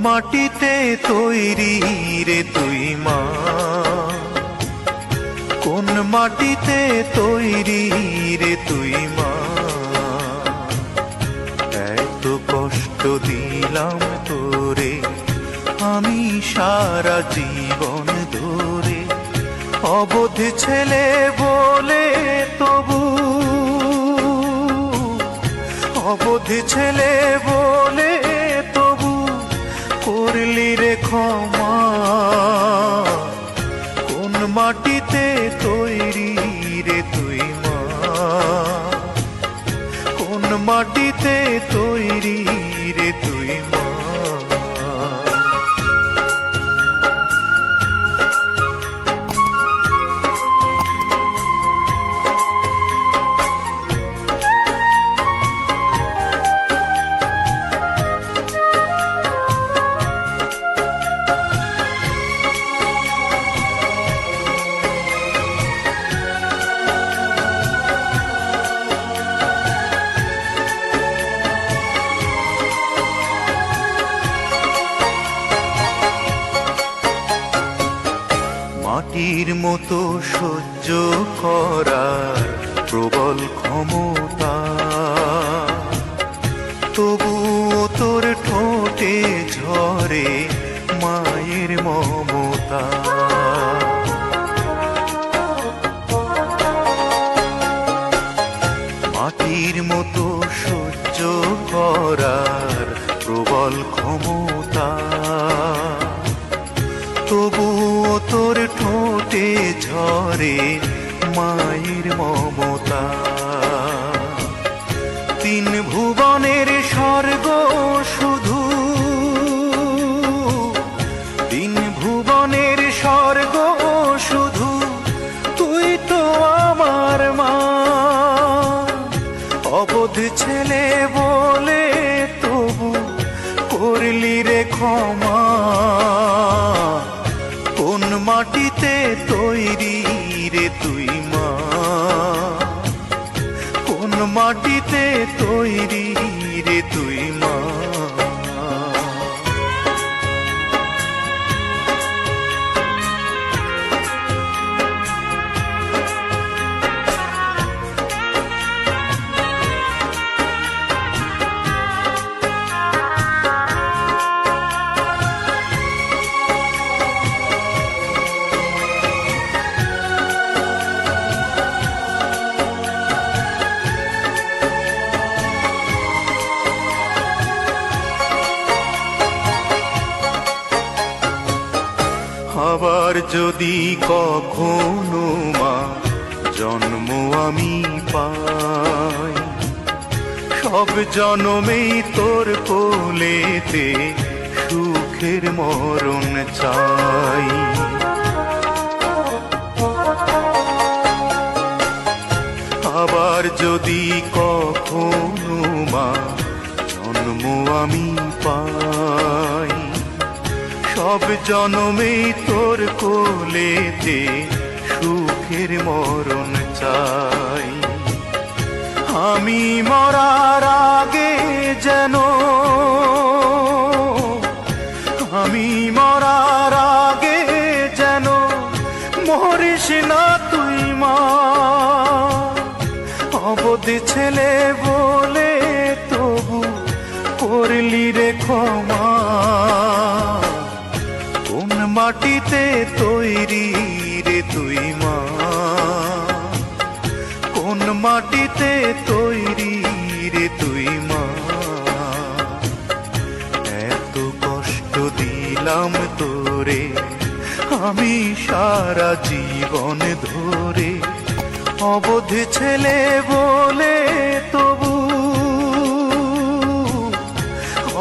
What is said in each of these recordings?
মাটিতে তৈরি রে তুই মা, কোন মাটিতে তৈরি রে তুই মা। এত কষ্ট দিলাম তোরে আমি সারা জীবন ধরে, অবোধ ছেলে বলে তবু, অবোধ ছেলে বলে তবু করলি রে ক্ষমা। কোন মাটিতে তৈরি রে তুই মা, কোন মাটিতে তৈরি রে তুই মা। মাটির মতো সহ্য করার প্রবল ক্ষমতা, তবুও তোর ঠোঁটে ঝরে মায়ের মমতা। মাটির মতো সহ্য করার প্রবল ক্ষমতা, তবুও তোর ঠোঁটে ঝরে মায়ের মমতা। তিন ভুবনের স্বর্গ শুধু, তিন ভুবনের স্বর্গ শুধু তুই তো আমার মা। অবোধ ছেলে বলে তবু করলি রে ক্ষমা। কোন মাটিতে তৈরি রে তুই মা, কোন মাটিতে তৈরি রে তুই মা। আবার যদি কখনো মা জন্ম আমি পাই, সব জন্মেই তোর কোলেতে সুখের মরণ চাই। আবার যদি কখনো মা জন্ম আমি পাই, সব জনমেই তোর কোলেতে সুখের মরণ চাই। আমি মরার আগে যেন, আমি মরার আগে যেন মরিস না তুই মা। অবোধ ছেলে বলে তবু করলি রে ক্ষমা। কোন মাটিতে তৈরি রে তুই মা, কোন মাটিতে তৈরি রে তুই মা। এত কষ্ট দিলাম তোরে আমি সারা জীবন ধরে, অবোধ ছেলে বলে তবু,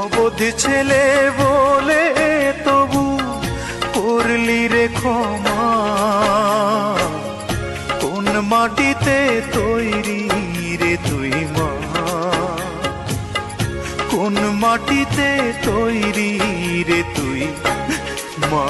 অবোধ ছেলে বলে তবু করলি রে ক্ষমা। কোন মাটিতে তৈরি রে তুই মা, কোন মাটিতে তৈরি রে তুই মা।